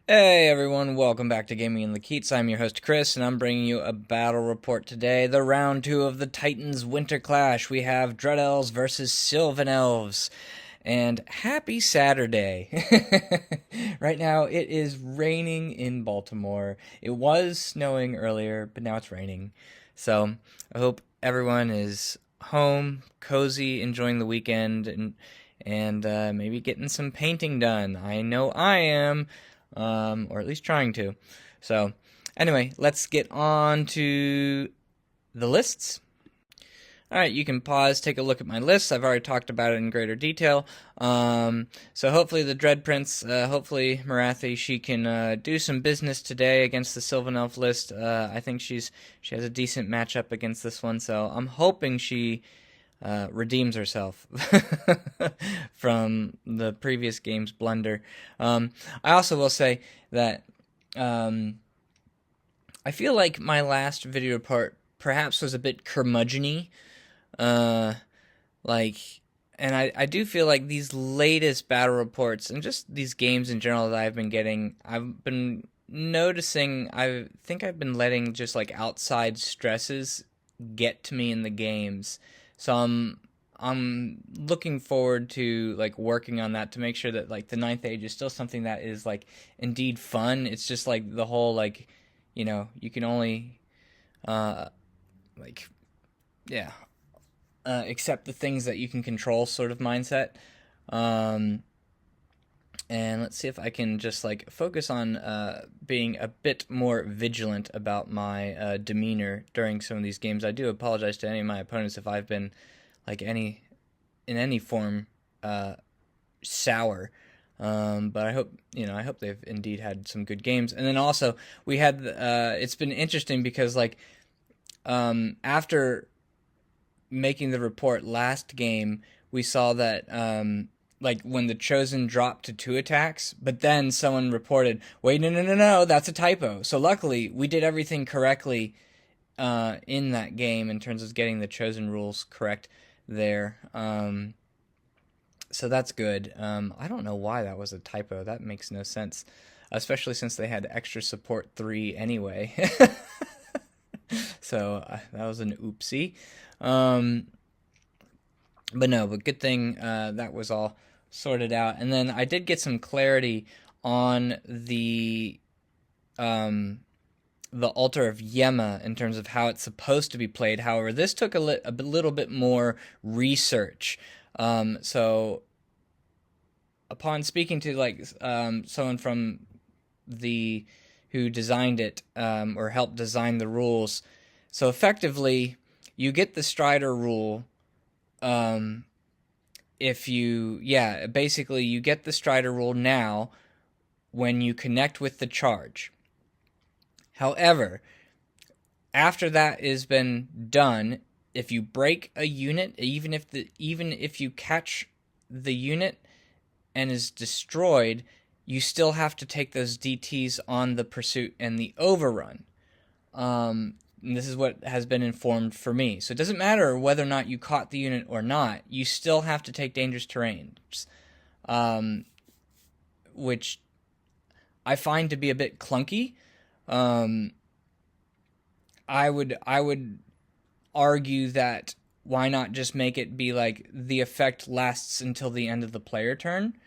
Hey everyone, welcome back to Gaming in the Keats. I'm your host Chris, and I'm bringing you a battle report today. The round 2 of the Titans Winter Clash. We have Dread Elves versus Sylvan Elves. And happy Saturday. Right now it is raining in Baltimore. It was snowing earlier, but now it's raining. So I hope everyone is home, cozy, enjoying the weekend, and maybe getting some painting done. I know I am, or at least trying to. So, anyway, let's get on to the lists. Alright, you can pause, take a look at my list. I've already talked about it in greater detail. So hopefully the Dread Prince, hopefully Marathi, she can do some business today against the Sylvan Elf list. I think she has a decent matchup against this one, so I'm hoping she redeems herself from the previous game's blunder. I also will say that I feel like my last video report perhaps was a bit curmudgeon-y. Uh, like, and I do feel like these latest battle reports and just these games in general that I've been getting, I've been noticing, I think I've been letting just like outside stresses get to me in the games. So I'm looking forward to like working on that to make sure that like the ninth age is still something that is like indeed fun. It's just like the whole like, you can only like yeah, accept the things that you can control sort of mindset. Um, and let's see if I can just like focus on being a bit more vigilant about my demeanor during some of these games. I do apologize to any of my opponents if I've been like in any form sour. But I hope they've indeed had some good games. And then also we had it's been interesting because like after making the report last game, we saw that like when the Chosen dropped to 2 attacks, but then someone reported, wait, no, that's a typo. So luckily, we did everything correctly in that game in terms of getting the Chosen rules correct there. So that's good. I don't know why that was a typo. That makes no sense, especially since they had extra support 3 anyway. So that was an oopsie. But good thing that was all sorted out. And then I did get some clarity on the Altar of Yema in terms of how it's supposed to be played. However, this took a little bit more research. So upon speaking to like someone from who designed it or helped design the rules, so effectively you get the Strider rule. Basically you get the Strider rule now when you connect with the charge. However, after that has been done, if you break a unit, even if you catch the unit and is destroyed, you still have to take those DTs on the pursuit and the overrun. And this is what has been informed for me. So it doesn't matter whether or not you caught the unit or not, you still have to take dangerous terrain, which I find to be a bit clunky. I would argue that why not just make it be like the effect lasts until the end of the player turn,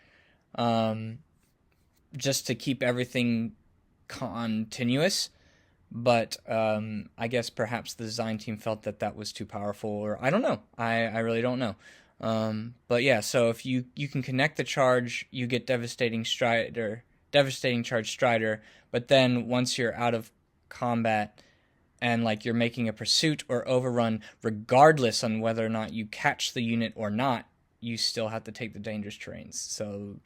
just to keep everything continuous. But I guess perhaps the design team felt that that was too powerful, or I don't know. I really don't know. But yeah, so if you can connect the charge, you get devastating charge Strider. But then once you're out of combat and like you're making a pursuit or overrun, regardless on whether or not you catch the unit or not, you still have to take the dangerous terrains. So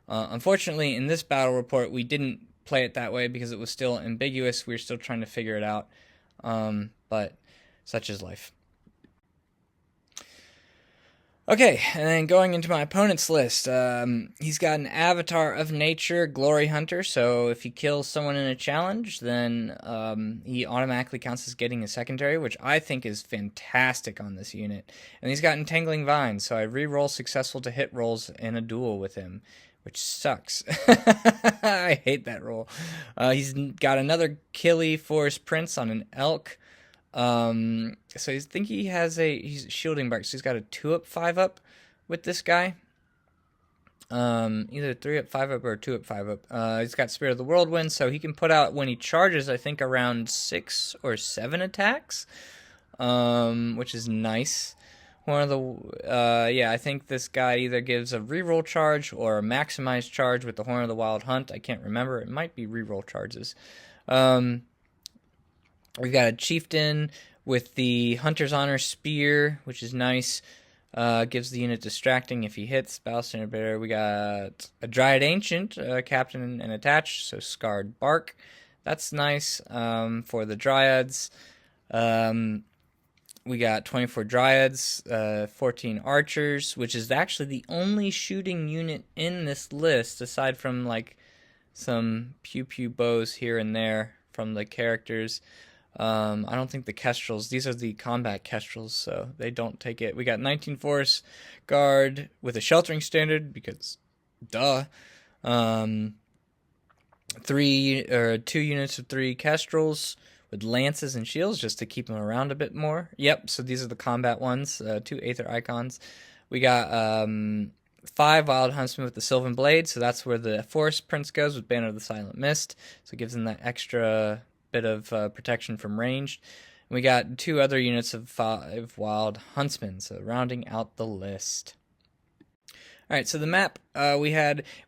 unfortunately, in this battle report, we didn't play it that way because it was still ambiguous. We were still trying to figure it out. But such is life. Okay, and then going into my opponent's list, he's got an Avatar of Nature Glory Hunter, so if he kills someone in a challenge, then he automatically counts as getting a secondary, which I think is fantastic on this unit. And he's got Entangling Vines, so I re-roll successful to hit rolls in a duel with him, which sucks. I I hate that roll. He's got another Killy Force Prince on an elk. So I think he's shielding bark, so he's got a 2-up, 5-up with this guy. Either 3-up, 5-up, or 2-up, 5-up. He's got Spirit of the Whirlwind, so he can put out, when he charges, I think around 6 or 7 attacks, which is nice. I think this guy either gives a reroll charge or a maximized charge with the Horn of the Wild Hunt. I can't remember. It might be reroll charges. We've got a Chieftain with the Hunter's Honor Spear, which is nice. Gives the unit distracting if he hits. Battle Standard Bearer. We got a Dryad Ancient, Captain and Attached, so Scarred Bark. That's nice for the Dryads. We got 24 Dryads, 14 Archers, which is actually the only shooting unit in this list, aside from like some pew-pew bows here and there from the characters. I don't think the Kestrels, these are the combat Kestrels, so they don't take it. We got 19 Force Guard with a Sheltering Standard, because duh. 2 units of 3 Kestrels with lances and shields, just to keep them around a bit more. Yep, so these are the combat ones, 2 Aether Icons. We got 5 Wild Huntsmen with the Sylvan Blade, so that's where the Forest Prince goes with Banner of the Silent Mist, so it gives them that extra bit of protection from ranged. And we got 2 other units of 5 Wild Huntsmen, so rounding out the list. Alright, so the map we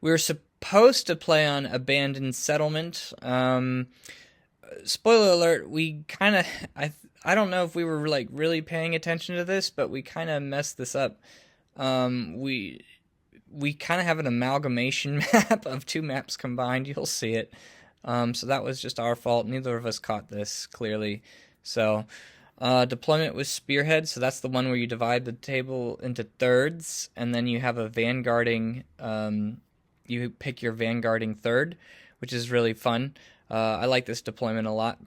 were supposed to play on Abandoned Settlement. Spoiler alert, we kind of, I don't know if we were like really paying attention to this, but we kind of messed this up. We kind of have an amalgamation map of 2 maps combined. You'll see it. So that was just our fault. Neither of us caught this clearly. So deployment was Spearhead, so that's the one where you divide the table into thirds, and then you have a vanguarding, you pick your vanguarding third, which is really fun. I like this deployment a lot.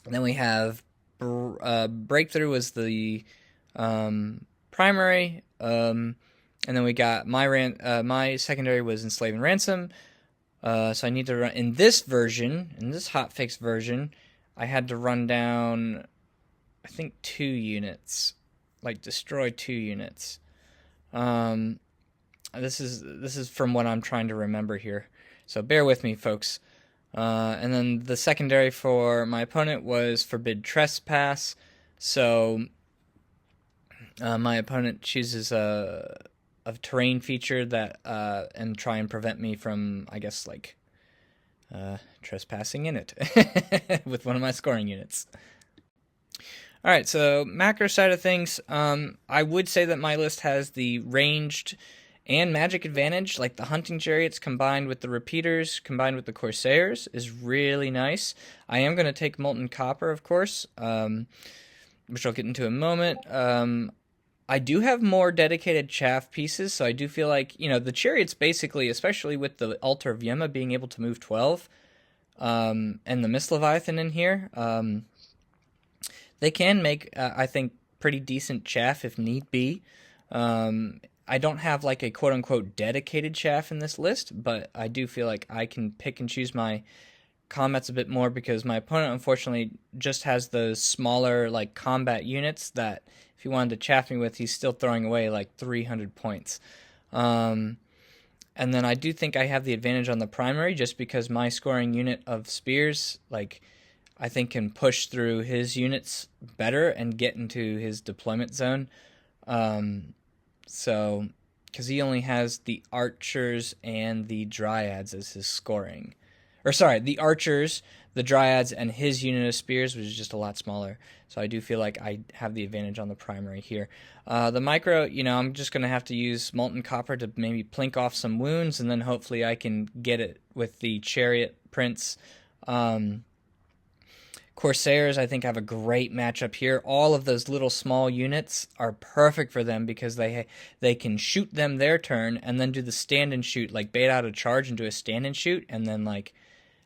And then we have Breakthrough was the primary, and then we got my secondary was Enslave and Ransom. So I need to run, in this hotfix version, I had to run down, I think 2 units, like destroy 2 units. This is from what I'm trying to remember here, so bear with me, folks. And then the secondary for my opponent was Forbid Trespass, so my opponent chooses a terrain feature that and try and prevent me from, I guess, like trespassing in it with one of my scoring units. Alright, so macro side of things, I would say that my list has the ranged and magic advantage, like the hunting chariots combined with the repeaters, combined with the corsairs, is really nice. I am going to take molten copper, of course, which I'll get into in a moment. I do have more dedicated chaff pieces, so I do feel like, the chariots basically, especially with the Altar of Yema being able to move 12, and the Mist Leviathan in here, they can make, I think, pretty decent chaff if need be. I don't have like a quote-unquote dedicated chaff in this list, but I do feel like I can pick and choose my combats a bit more, because my opponent unfortunately just has those smaller like combat units that if he wanted to chaff me with, he's still throwing away like 300 points. And then I do think I have the advantage on the primary, just because my scoring unit of spears, like, I think can push through his units better and get into his deployment zone. So, because he only has the archers and the dryads as his scoring. Or sorry, the archers, the dryads, and his unit of spears, which is just a lot smaller. So I do feel like I have the advantage on the primary here. The micro, I'm just going to have to use molten copper to maybe plink off some wounds, and then hopefully I can get it with the chariot prince. Corsairs, I think, have a great matchup here. All of those little small units are perfect for them, because they can shoot them their turn and then do the stand and shoot, like bait out a charge and do a stand and shoot, and then like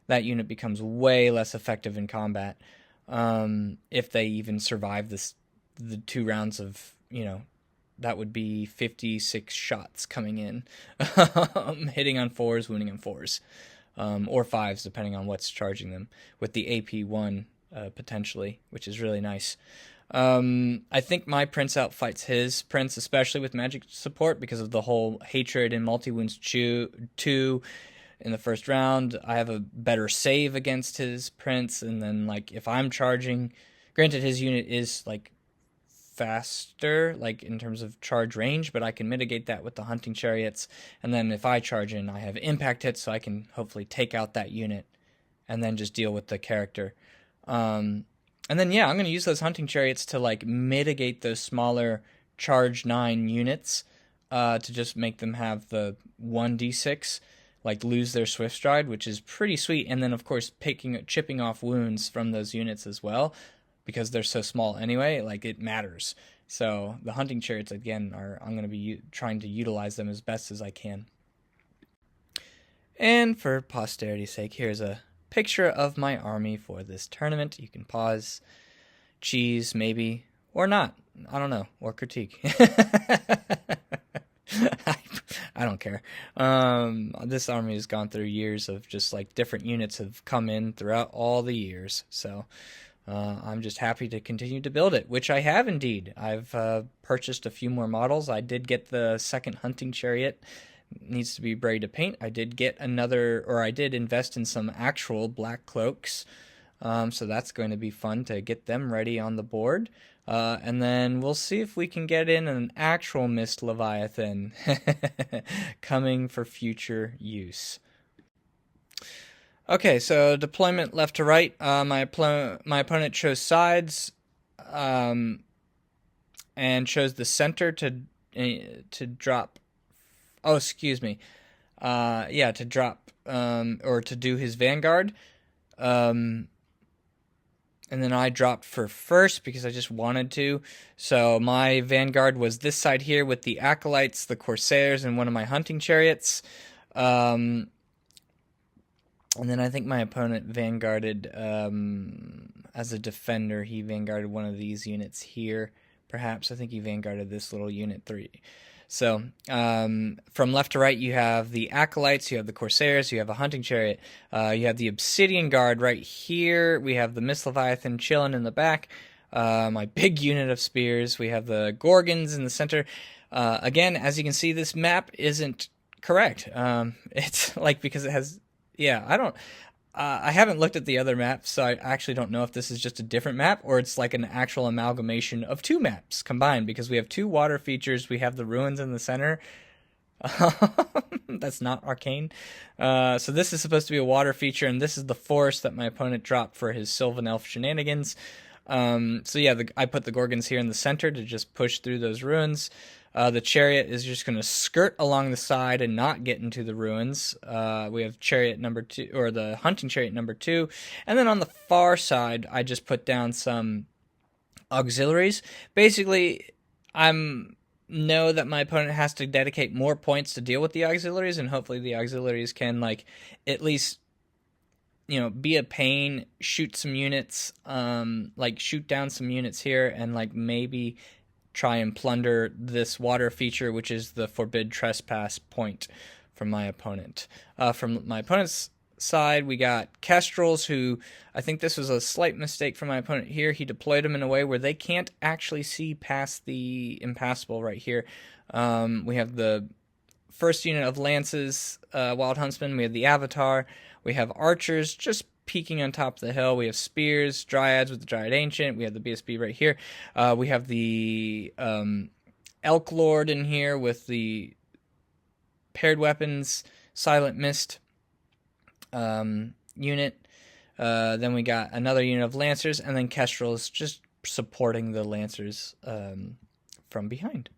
that unit becomes way less effective in combat if they even survive the 2 rounds of, that would be 56 shots coming in, hitting on 4s, wounding on 4s. or 5s, depending on what's charging them, with the AP1 potentially, which is really nice. I think my prince outfights his prince, especially with magic support, because of the whole hatred and multi-wounds 2 in the first round. I have a better save against his prince, and then, like, if I'm charging, granted his unit is, like, faster, like, in terms of charge range, but I can mitigate that with the hunting chariots, and then if I charge in, I have impact hits, so I can hopefully take out that unit, and then just deal with the character. And then, yeah, I'm going to use those hunting chariots to, like, mitigate those smaller charge 9 units, to just make them have the 1d6, like, lose their swift stride, which is pretty sweet. And then, of course, chipping off wounds from those units as well, because they're so small anyway, like, it matters. So the hunting chariots, again, I'm going to be trying to utilize them as best as I can. And for posterity's sake, here's a picture of my army for this tournament. You can pause, cheese, maybe, or not. I don't know, or critique. I don't care. This army has gone through years of just, like, different units have come in throughout all the years. So I'm just happy to continue to build it, which I have indeed. I've purchased a few more models. I did get the second hunting chariot. Needs to be ready to paint. I did get I did invest in some actual black cloaks. So that's going to be fun to get them ready on the board. And then we'll see if we can get in an actual Mist Leviathan coming for future use. Okay, so deployment left to right. My opponent chose sides, and chose the center to drop. Oh, excuse me. To drop, or to do his vanguard. And then I dropped for first because I just wanted to. So my vanguard was this side here with the acolytes, the corsairs, and one of my hunting chariots. And then I think my opponent vanguarded, as a defender, he vanguarded one of these units here. Perhaps, I think he vanguarded this little unit 3. So, from left to right, you have the acolytes, you have the corsairs, you have a hunting chariot, you have the obsidian guard right here, we have the Mist Leviathan chilling in the back, my big unit of spears, we have the gorgons in the center. Again, as you can see, this map isn't correct. It's like, because it has, I haven't looked at the other maps, so I actually don't know if this is just a different map or it's like an actual amalgamation of 2 maps combined, because we have 2 water features, we have the ruins in the center. That's not arcane. So this is supposed to be a water feature, and this is the forest that my opponent dropped for his Sylvan Elf shenanigans. So yeah, I put the gorgons here in the center to just push through those ruins. The chariot is just going to skirt along the side and not get into the ruins. We have chariot number 2, or the hunting chariot number 2. And then on the far side, I just put down some auxiliaries. Basically, know that my opponent has to dedicate more points to deal with the auxiliaries, and hopefully the auxiliaries can, like, at least, be a pain, shoot some units, like, shoot down some units here, and, like, maybe try and plunder this water feature, which is the forbid trespass point from my opponent. From my opponent's side, we got kestrels, who, I think this was a slight mistake from my opponent here. He deployed them in a way where they can't actually see past the impassable right here. We have the first unit of lances, wild huntsmen. We have the avatar. We have archers just peeking on top of the hill. We have spears, dryads with the dryad ancient. We have the BSB right here. We have the elk lord in here with the paired weapons, silent mist unit. Then we got another unit of lancers, and then kestrels just supporting the lancers from behind.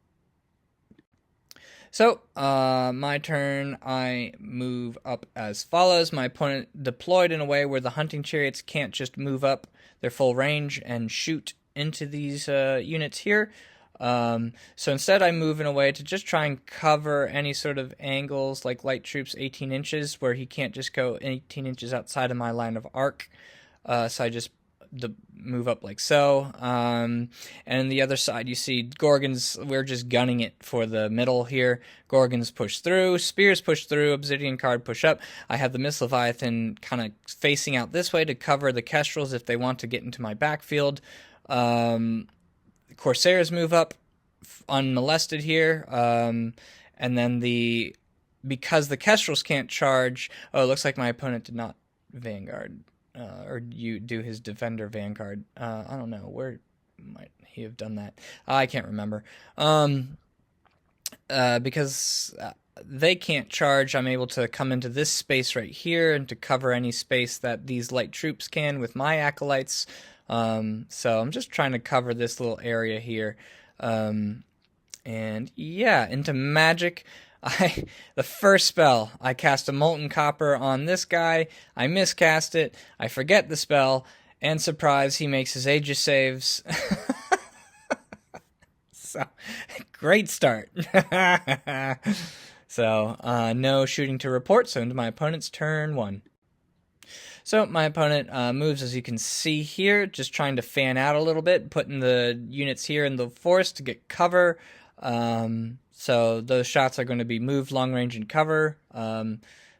So, my turn, I move up as follows. My opponent deployed in a way where the hunting chariots can't just move up their full range and shoot into these units here. So instead I move in a way to just try and cover any sort of angles, like light troops 18 inches, where he can't just go 18 inches outside of my line of arc. So I just move up like so. And on the other side, you see Gorgons. We're just gunning it for the middle here. Gorgons push through, spears push through, obsidian card push up. I have the Mist Leviathan kind of facing out this way to cover the Kestrels if they want to get into my backfield. Corsairs move up unmolested here, and then because the Kestrels can't charge. Oh, it looks like my opponent did not Vanguard, or you do his Defender Vanguard. I don't know, where might he have done that? I can't remember. Because they can't charge, I'm able to come into this space right here and to cover any space that these light troops can with my acolytes. So I'm just trying to cover this little area here. And yeah, into magic. The first spell, I cast a Molten Copper on this guy. I miscast it. I forget the spell, and surprise, he makes his Aegis saves. So, great start. So, no shooting to report, so into my opponent's turn 1. So, my opponent moves, as you can see here, just trying to fan out a little bit, putting the units here in the forest to get cover. So those shots are going to be moved long range and cover.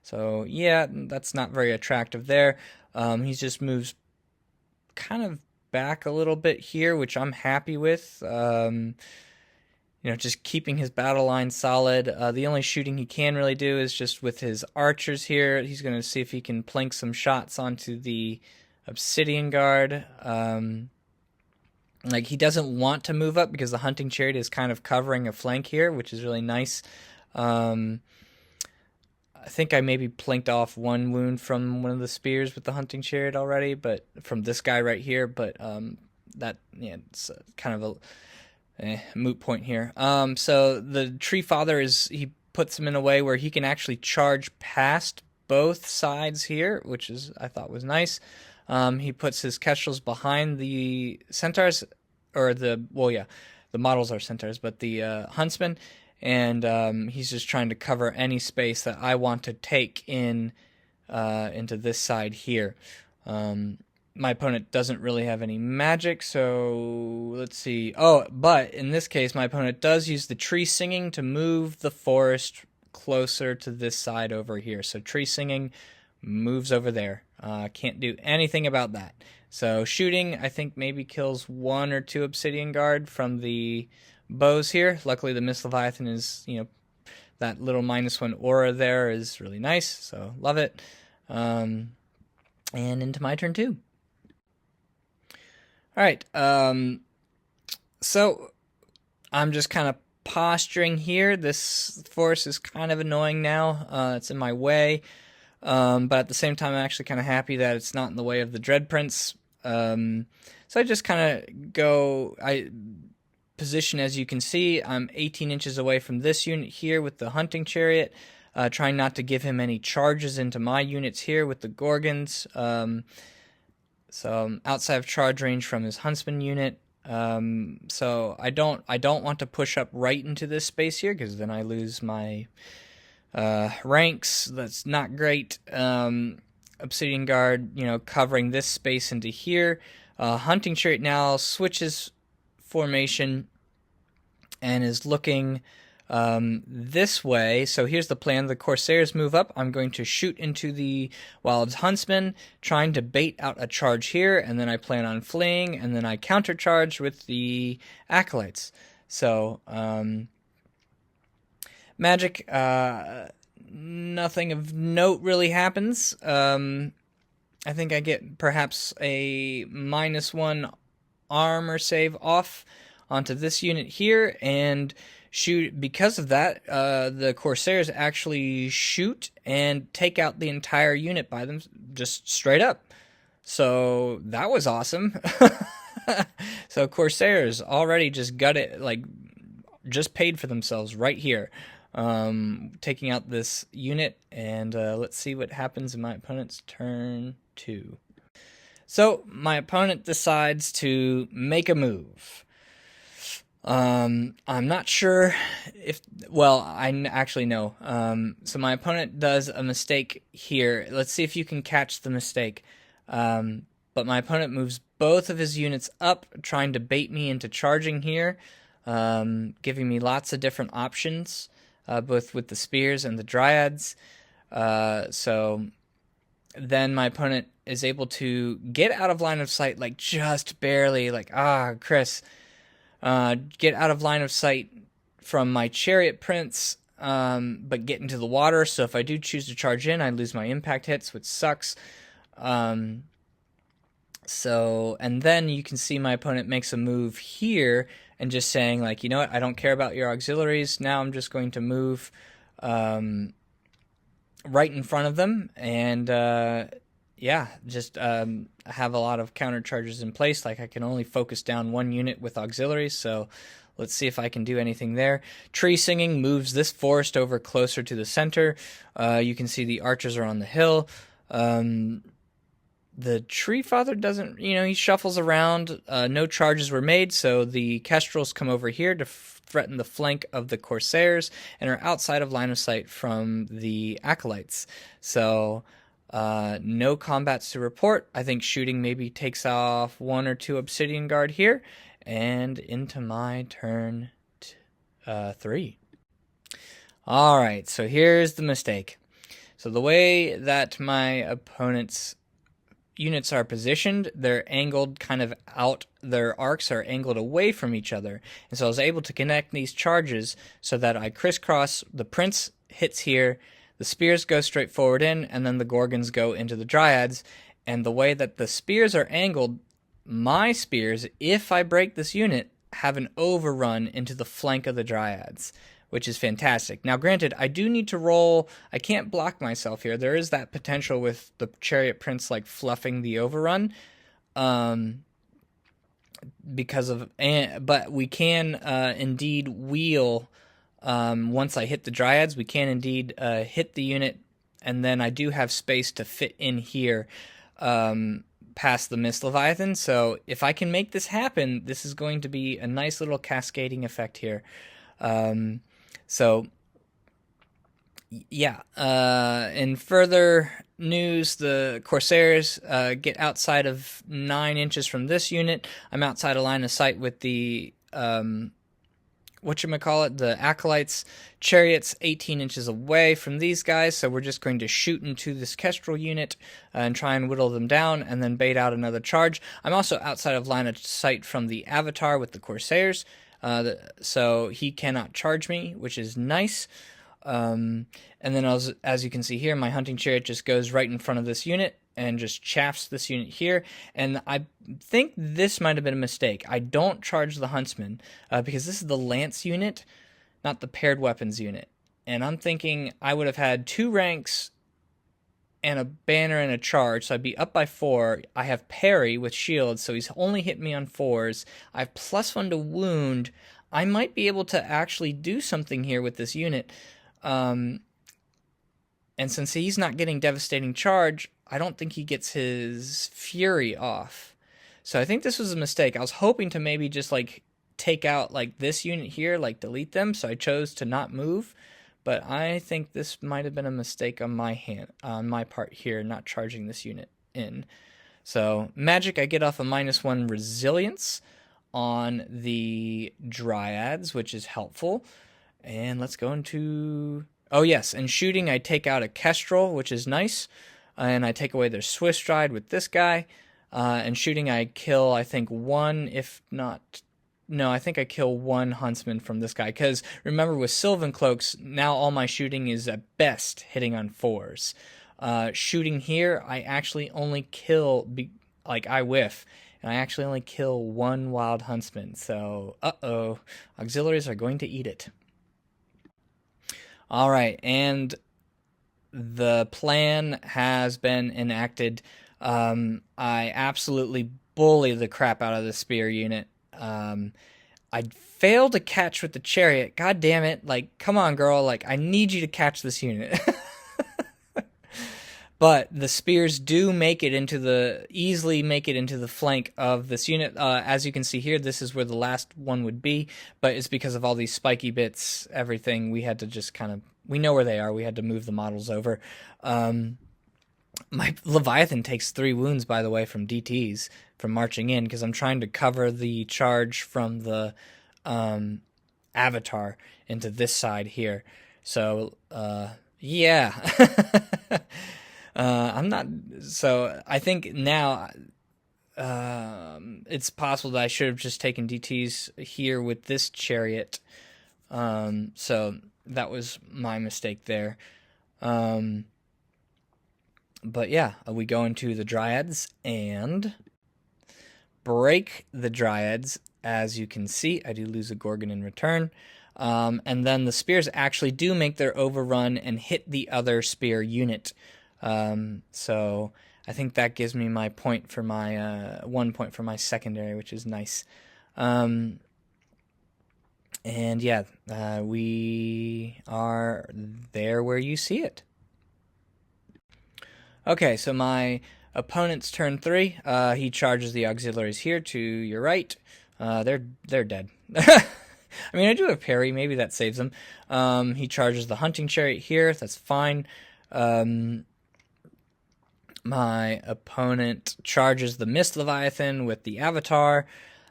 So yeah, that's not very attractive there. He just moves kind of back a little bit here, which I'm happy with. Just keeping his battle line solid. The only shooting he can really do is just with his archers here. He's going to see if he can plink some shots onto the Obsidian Guard. He doesn't want to move up because the hunting chariot is kind of covering a flank here, which is really nice. I think I maybe plinked off one wound from one of the spears with the hunting chariot already, but from this guy right here. But it's kind of a moot point here. So the Tree Father he puts him in a way where he can actually charge past both sides here, which I thought was nice. He puts his Kestrels behind the centaurs, or the models are centaurs, but the huntsmen, and he's just trying to cover any space that I want to take into this side here. My opponent doesn't really have any magic, so let's see. Oh, but in this case, my opponent does use the Tree Singing to move the forest closer to this side over here. So Tree Singing moves over there. Can't do anything about that. So shooting, I think, maybe kills 1 or 2 Obsidian Guard from the bows here. Luckily, the Mist Leviathan is, that little -1 aura there is really nice. So love it. And into my turn 2. All right. So I'm just kind of posturing here. This force is kind of annoying now. It's in my way. But at the same time, I'm actually kind of happy that it's not in the way of the Dread Prince. So I just kind of position, as you can see, I'm 18 inches away from this unit here with the hunting chariot, trying not to give him any charges into my units here with the Gorgons. So I'm outside of charge range from his huntsman unit. So I don't want to push up right into this space here, because then I lose my ranks. That's not great. Obsidian Guard, covering this space into here. Hunting Chariot now switches formation and is looking this way. So here's the plan. The Corsairs move up. I'm going to shoot into the Wild Huntsman, trying to bait out a charge here, and then I plan on fleeing, and then I countercharge with the Acolytes. So, magic, nothing of note really happens. I think I get perhaps a -1 armor save off onto this unit here, and shoot. Because of that, the Corsairs actually shoot and take out the entire unit by them, just straight up. So that was awesome. So Corsairs already just just paid for themselves right here, taking out this unit. And let's see what happens in my opponent's turn 2. So my opponent decides to make a move. I'm not sure I actually know. So my opponent does a mistake here. Let's see if you can catch the mistake. But but my opponent moves both of his units up, trying to bait me into charging here, giving me lots of different options, both with the spears and the dryads. So then my opponent is able to get out of line of sight, like just barely, like, Chris, get out of line of sight from my chariot prince, but get into the water. So if I do choose to charge in, I lose my impact hits, which sucks. And then you can see my opponent makes a move here and just saying, like, you know what, I don't care about your auxiliaries. Now I'm just going to move right in front of them, and just have a lot of counter charges in place. Like, I can only focus down one unit with auxiliaries, so let's see if I can do anything there. Tree Singing moves this forest over closer to the center. You can see the archers are on the hill. The Tree Father doesn't, he shuffles around. No charges were made, so the Kestrels come over here to threaten the flank of the Corsairs and are outside of line of sight from the Acolytes. So no combats to report. I think shooting maybe takes off 1 or 2 Obsidian Guard here, and into my turn 3. All right, so here's the mistake. So the way that my opponent's units are positioned, they're angled kind of out, their arcs are angled away from each other. And so I was able to connect these charges so that I crisscross, the prince hits here, the spears go straight forward in, and then the Gorgons go into the dryads. And the way that the spears are angled, my spears, if I break this unit, have an overrun into the flank of the dryads, which is fantastic. Now, granted, I do need to roll. I can't block myself here. There is that potential with the Chariot Prince, like, fluffing the overrun, but we can indeed wheel. Once I hit the dryads, we can indeed hit the unit, and then I do have space to fit in here past the Mist Leviathan. So if I can make this happen, this is going to be a nice little cascading effect here. In further news, the Corsairs get outside of 9 inches from this unit. I'm outside of line of sight with the the Acolytes. Chariots 18 inches away from these guys, so we're just going to shoot into this Kestrel unit and try and whittle them down and then bait out another charge. I'm also outside of line of sight from the Avatar with the Corsairs, so he cannot charge me, which is nice. And then as you can see here, my hunting chariot just goes right in front of this unit and just chaffs this unit here. And I think this might have been a mistake. I don't charge the huntsman because this is the lance unit, not the paired weapons unit. And I'm thinking I would have had 2 ranks and a banner and a charge, so I'd be up by 4. I have parry with shield, so he's only hit me on 4s. I have +1 to wound. I might be able to actually do something here with this unit. And since he's not getting devastating charge, I don't think he gets his fury off. So I think this was a mistake. I was hoping to maybe just like take out like this unit here, like delete them, so I chose to not move. But I think this might have been a mistake on my part here, not charging this unit in. So magic, I get off a -1 resilience on the dryads, which is helpful. And let's go into... Oh, yes, and shooting, I take out a Kestrel, which is nice. And I take away their Swiss Stride with this guy. And shooting, I kill, I think, 1, if not... No, I think I kill 1 huntsman from this guy. Because, remember, with Sylvan Cloaks, now all my shooting is at best hitting on 4s. Shooting here, I actually only kill... I whiff. And I actually only kill 1 wild huntsman. So, auxiliaries are going to eat it. All right, and the plan has been enacted. I absolutely bully the crap out of the spear unit. I failed to catch with the chariot. God damn it. Like, come on, girl. Like, I need you to catch this unit. But the spears do easily make it into the flank of this unit. As you can see here, this is where the last one would be, but it's because of all these spiky bits, everything, we had to just we know where they are, we had to move the models over. My Leviathan takes 3 wounds, by the way, from DTs from marching in, because I'm trying to cover the charge from the Avatar into this side here. So, yeah. I'm not. So I think now it's possible that I should have just taken DTs here with this chariot. So that was my mistake there. But yeah, we go into the Dryads and break the Dryads. As you can see, I do lose a Gorgon in return. And then the spears actually do make their overrun and hit the other spear unit. So I think that gives me my point for my 1 point for my secondary, which is nice. And yeah, we are there where you see it. Okay, so my opponent's turn 3. He charges the auxiliaries here to your right. They're dead. I mean, I do have parry. Maybe that saves them. He charges the hunting chariot here. That's fine. My opponent charges the Mist Leviathan with the Avatar.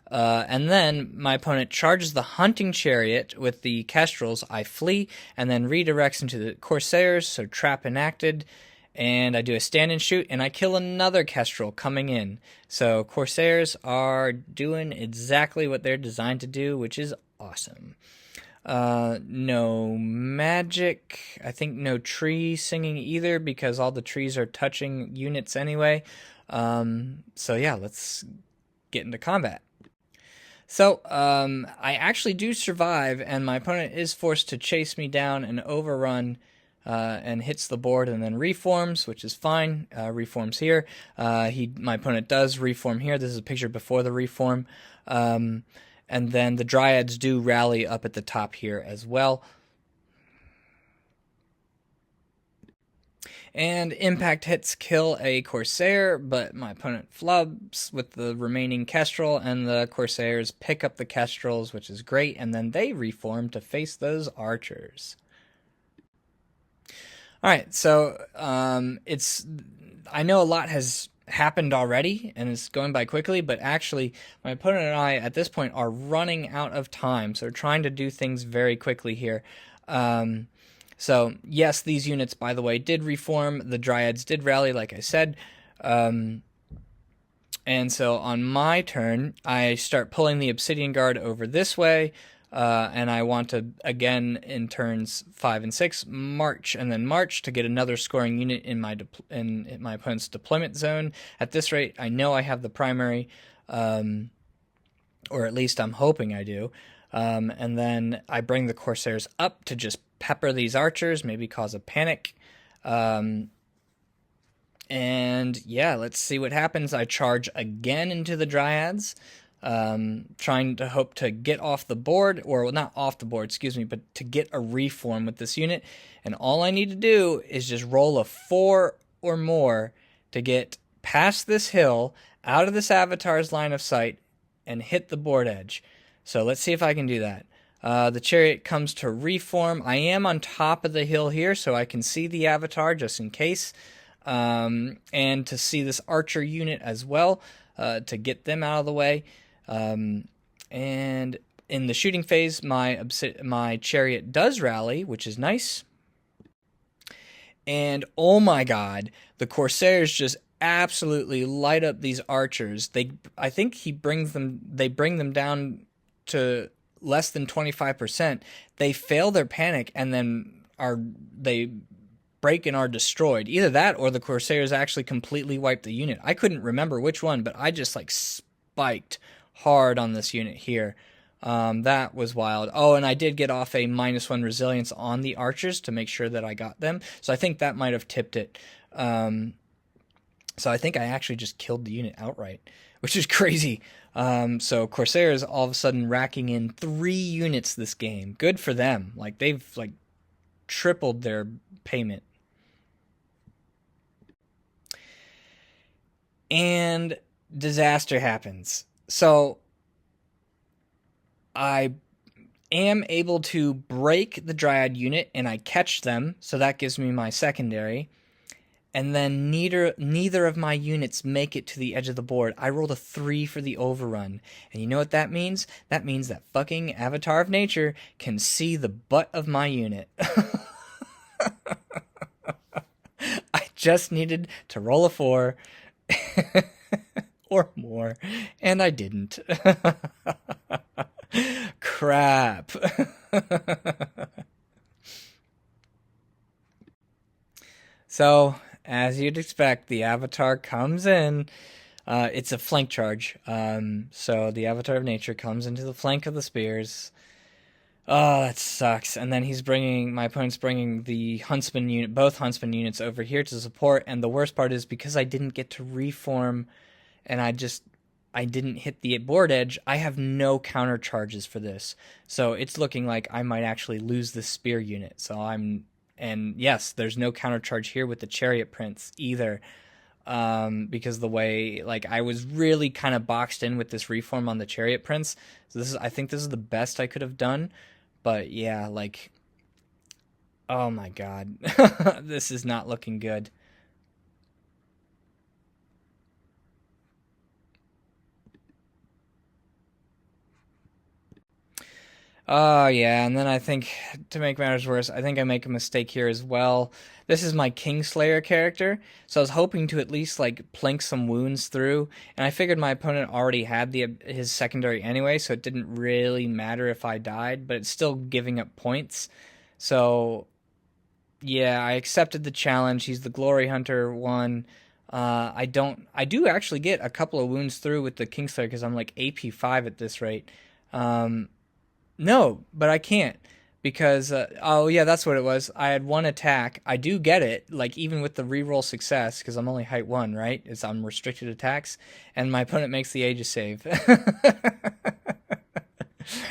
And then my opponent charges the hunting chariot with the Kestrels. I flee and then redirects into the Corsairs, so trap enacted. And I do a stand and shoot, and I kill another Kestrel coming in. So Corsairs are doing exactly what they're designed to do, which is awesome. No magic. I think no tree singing either, because all the trees are touching units anyway. So yeah, let's get into combat. So, I actually do survive, and my opponent is forced to chase me down and overrun, and hits the board and then reforms, which is fine. Reforms here. My opponent does reform here. This is a picture before the reform. And then the Dryads do rally up at the top here as well. And impact hits kill a Corsair, but my opponent flubs with the remaining Kestrel, and the Corsairs pick up the Kestrels, which is great, and then they reform to face those archers. Alright, so I know a lot has happened already, and it's going by quickly, but actually my opponent and I at this point are running out of time, so we're trying to do things very quickly here. So yes, these units, by the way, did reform. The Dryads did rally, like I said. And so on my turn, I start pulling the Obsidian Guard over this way, and I want to, again, in turns 5 and 6, march and then march to get another scoring unit in my opponent's deployment zone. At this rate, I know I have the primary, or at least I'm hoping I do. And then I bring the Corsairs up to just pepper these archers, maybe cause a panic. And yeah, let's see what happens. I charge again into the Dryads, trying to hope to get off the board, or well, not off the board, excuse me, but to get a reform with this unit. And all I need to do is just roll a 4 or more to get past this hill, out of this Avatar's line of sight, and hit the board edge. So let's see if I can do that. The chariot comes to reform. I am on top of the hill here, so I can see the Avatar just in case. And to see this archer unit as well, to get them out of the way. And in the shooting phase, my chariot does rally, which is nice. And oh my god, the Corsairs just absolutely light up these archers. I think they bring them down to less than 25%. They fail their panic and then they break and are destroyed. Either that or the Corsairs actually completely wipe the unit. I couldn't remember which one, but I just spiked hard on this unit here. That was wild. Oh, and I did get off a -1 resilience on the archers to make sure that I got them. So I think that might have tipped it. So I think I actually just killed the unit outright, which is crazy. So Corsairs all of a sudden racking in 3 units this game. Good for them. They've tripled their payment. And disaster happens. So I am able to break the Dryad unit, and I catch them, so that gives me my secondary. and then neither of my units make it to the edge of the board. I rolled a 3 for the overrun. And you know what that means? That means that fucking Avatar of Nature can see the butt of my unit. I just needed to roll a 4 or more, and I didn't. Crap. So, as you'd expect, the Avatar comes in. It's a flank charge. So the Avatar of Nature comes into the flank of the spears. Oh, that sucks. And then my opponent's bringing the Huntsman unit, both Huntsman units over here to support. And the worst part is because I didn't get to reform and I didn't hit the board edge, I have no counter charges for this. So it's looking like I might actually lose the spear unit. And yes, there's no counter charge here with the Chariot Prince either. Because the way, like, I was really kind of boxed in with this reform on the Chariot Prince. So I think this is the best I could have done. But yeah, like, oh my god, this is not looking good. Oh yeah, and then I think, to make matters worse, I think I make a mistake here as well. This is my Kingslayer character, so I was hoping to at least like plink some wounds through, and I figured my opponent already had his secondary anyway, so it didn't really matter if I died, but it's still giving up points. So yeah, I accepted the challenge. He's the Glory Hunter one. I do actually get a couple of wounds through with the Kingslayer because I'm like AP5 at this rate. Um, no, but I can't because oh yeah, that's what it was. I had one attack. I do get it, like even with the reroll success because I'm only height 1, right? I'm restricted attacks, and my opponent makes the Aegis save.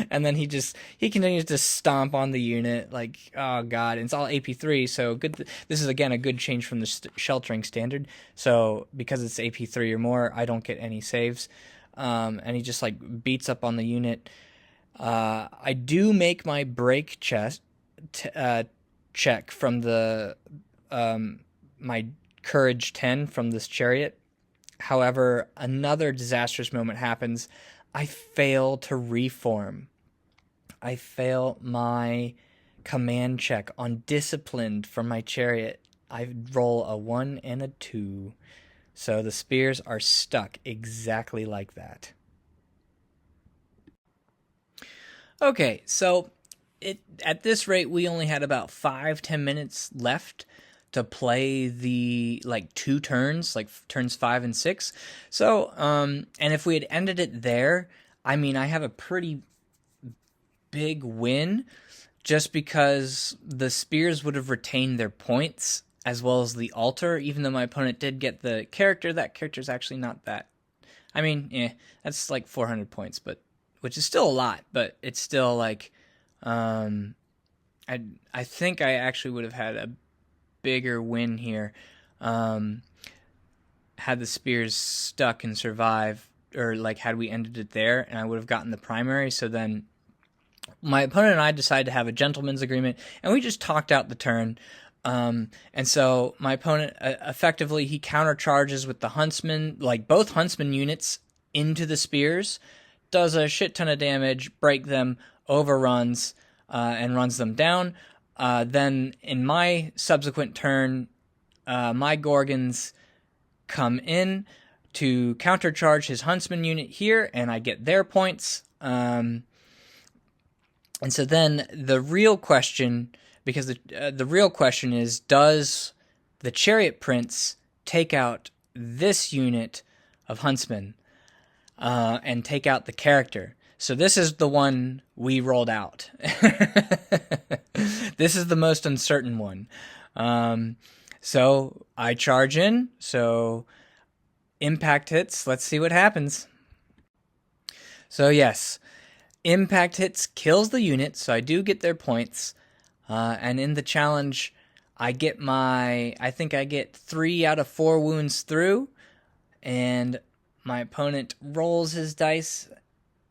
And then he continues to stomp on the unit like, oh god, and it's all AP3, so good. This is again a good change from the sheltering standard. So because it's AP3 or more, I don't get any saves. And he just like beats up on the unit. I do make my break check from the my courage 10 from this chariot. However, another disastrous moment happens. I fail to reform. I fail my command check on disciplined from my chariot. I roll a 1 and a 2. So the spears are stuck exactly like that. Okay, so at this rate, we only had about 5-10 minutes left to play the like 2 turns, like turns 5 and 6. So, and if we had ended it there, I mean, I have a pretty big win, just because the spears would have retained their points as well as the altar. Even though my opponent did get the character, that character's actually not that. I mean, that's like 400 points, but which is still a lot, but it's still like, I think I actually would have had a bigger win here, had the spears stuck and survive, or like had we ended it there, and I would have gotten the primary. So then my opponent and I decided to have a gentleman's agreement, and we just talked out the turn. And so my opponent effectively, he countercharges with the huntsman, like both huntsman units into the spears, does a shit ton of damage, break them, overruns, and runs them down. Then in my subsequent turn, my Gorgons come in to countercharge his huntsman unit here, and I get their points. And so then the real question, because the real question is, does the Chariot Prince take out this unit of huntsmen and take out the character? So this is the one we rolled out. This is the most uncertain one. So I charge in. So impact hits. Let's see what happens. So yes, impact hits kills the unit. So I do get their points. And in the challenge, I think I get 3 out of 4 wounds through. And my opponent rolls his dice,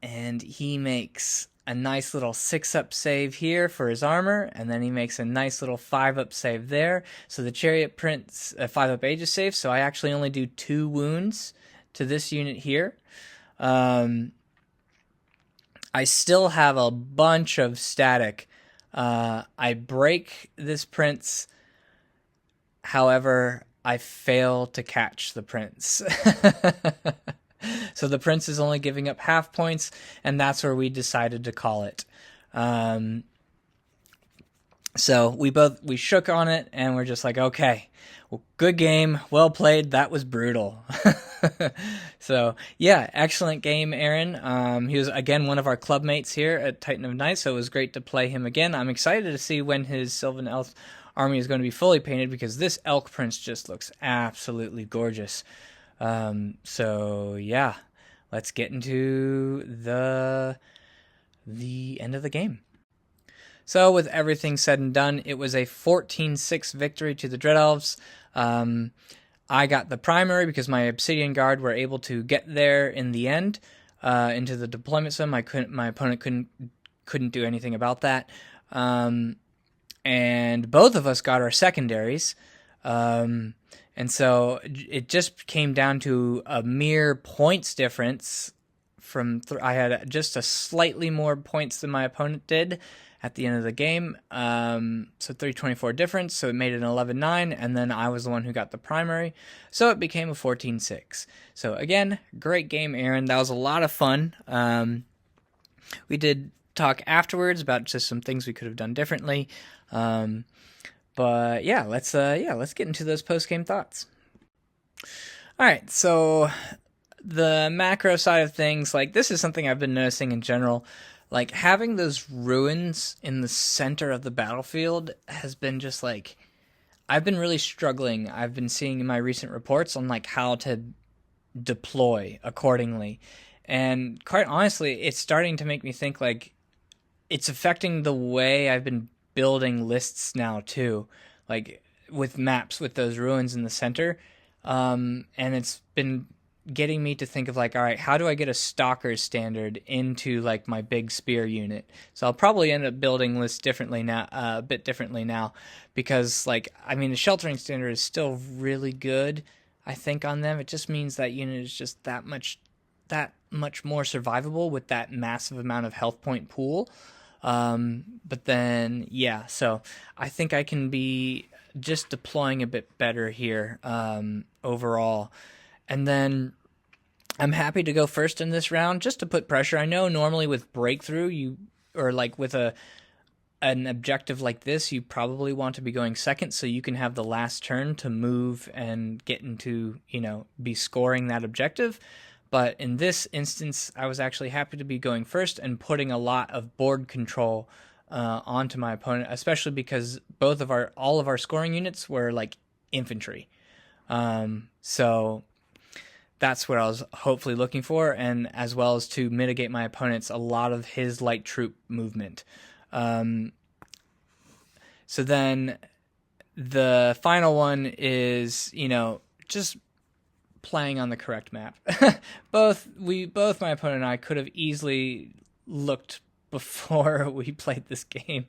and he makes a nice little 6-up save here for his armor, and then he makes a nice little 5-up save there. So the chariot prints a 5-up Aegis save, so I actually only do 2 wounds to this unit here. I still have a bunch of static. I break this prince, however, I fail to catch the prince. So the prince is only giving up half points, and that's where we decided to call it. So we shook on it, and we're just like, okay, well, good game, well played. That was brutal. So yeah, excellent game, Aaron. He was again one of our club mates here at Titan of Night, so it was great to play him again. I'm excited to see when his Sylvan Elves army is going to be fully painted, because this elk prince just looks absolutely gorgeous. So yeah, let's get into the end of the game. So with everything said and done, it was a 14-6 victory to the Dread Elves. I got the primary because my Obsidian Guard were able to get there in the end, into the deployment zone. My opponent couldn't do anything about that. And both of us got our secondaries. And so it just came down to a mere points difference. I had just a slightly more points than my opponent did at the end of the game. So 324 difference, so it made it an 11-9, and then I was the one who got the primary. So it became a 14-6. So again, great game, Aaron. That was a lot of fun. We did talk afterwards about just some things we could have done differently. But yeah, let's get into those post-game thoughts. All right, so the macro side of things, like, this is something I've been noticing in general. Like, having those ruins in the center of the battlefield has been just like, I've been really struggling. I've been seeing in my recent reports on like how to deploy accordingly. And quite honestly, it's starting to make me think like it's affecting the way I've been building lists now too, like with maps with those ruins in the center. And it's been getting me to think of like, all right, how do I get a stalker standard into like my big spear unit? So I'll probably end up building lists differently now, a bit differently now, because like, I mean, the sheltering standard is still really good, I think, on them. It just means that unit is just that much more survivable with that massive amount of health point pool. But then, yeah, so I think I can be just deploying a bit better here, overall. And then I'm happy to go first in this round just to put pressure. I know normally with breakthrough, or like with an objective like this, you probably want to be going second so you can have the last turn to move and get into, be scoring that objective. But in this instance, I was actually happy to be going first and putting a lot of board control onto my opponent, especially because all of our scoring units were like infantry. So that's what I was hopefully looking for, and as well as to mitigate my opponent's a lot of his light troop movement. So then the final one is, just playing on the correct map. both my opponent and I could have easily looked before we played this game.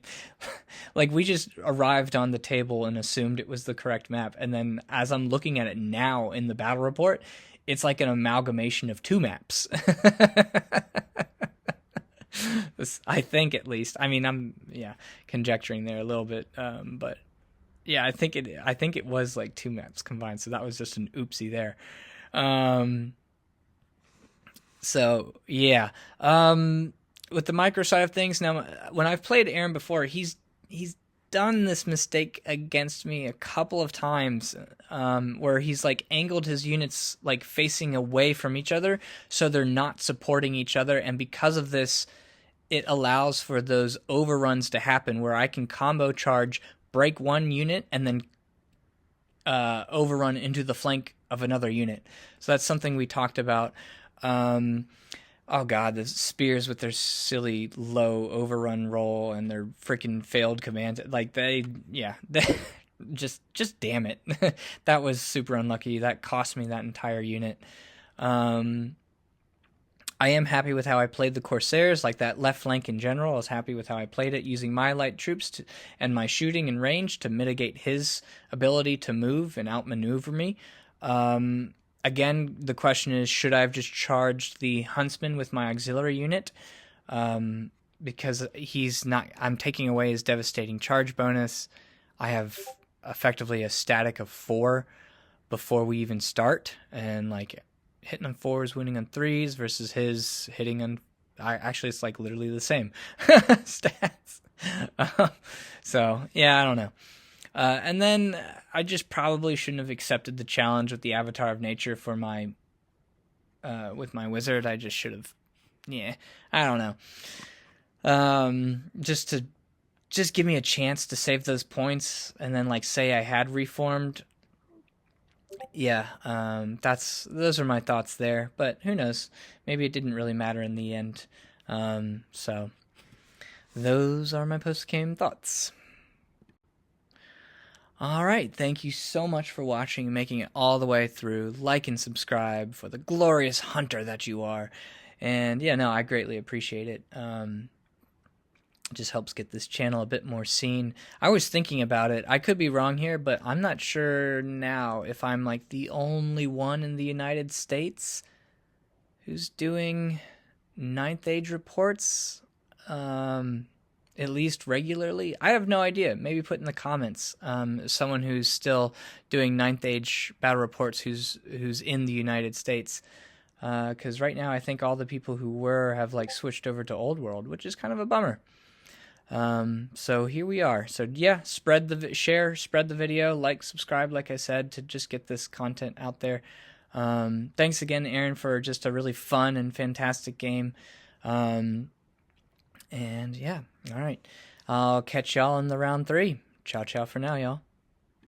Like, we just arrived on the table and assumed it was the correct map, and then as I'm looking at it now in the battle report, it's like an amalgamation of 2 maps. I think, at least. I mean, I'm conjecturing there a little bit, but yeah, I think it was like 2 maps combined, so that was just an oopsie there. So yeah, with the micro side of things, now when I've played Aaron before, he's done this mistake against me a couple of times, where he's like angled his units like facing away from each other so they're not supporting each other, and because of this, it allows for those overruns to happen where I can combo charge, break one unit, and then overrun into the flank of another unit. So that's something we talked about. Oh god, the spears with their silly low overrun roll and their freaking failed commands. Like, they just damn it. That was super unlucky. That cost me that entire unit. I am happy with how I played the Corsairs, like that left flank in general. I was happy with how I played it, using my light troops and my shooting and range to mitigate his ability to move and outmaneuver me. Again, the question is, should I have just charged the Huntsman with my auxiliary unit? Because I'm taking away his devastating charge bonus. I have effectively a static of 4 before we even start, and like hitting on 4s, winning on 3s versus his hitting on. Actually, it's like literally the same stats. So yeah, I don't know. And then I just probably shouldn't have accepted the challenge with the Avatar of Nature for my with my wizard. I just should have. Yeah, I don't know. Just give me a chance to save those points, and then like say I had reformed. Yeah, those are my thoughts there. But who knows? Maybe it didn't really matter in the end. So those are my post-game thoughts. All right, thank you so much for watching and making it all the way through. Like and subscribe for the glorious hunter that you are. And yeah, no, I greatly appreciate it. It just helps get this channel a bit more seen. I was thinking about it. I could be wrong here, but I'm not sure now if I'm like the only one in the United States who's doing 9th Age reports, at least regularly. I have no idea. Maybe put in the comments someone who's still doing 9th Age battle reports who's in the United States. Because right now I think all the people who have like switched over to Old World, which is kind of a bummer. So here we are. So yeah, spread the video, like, subscribe, like I said, to just get this content out there. Thanks again, Aaron, for just a really fun and fantastic game. And yeah, all right. I'll catch y'all in the round 3. Ciao, ciao for now, y'all.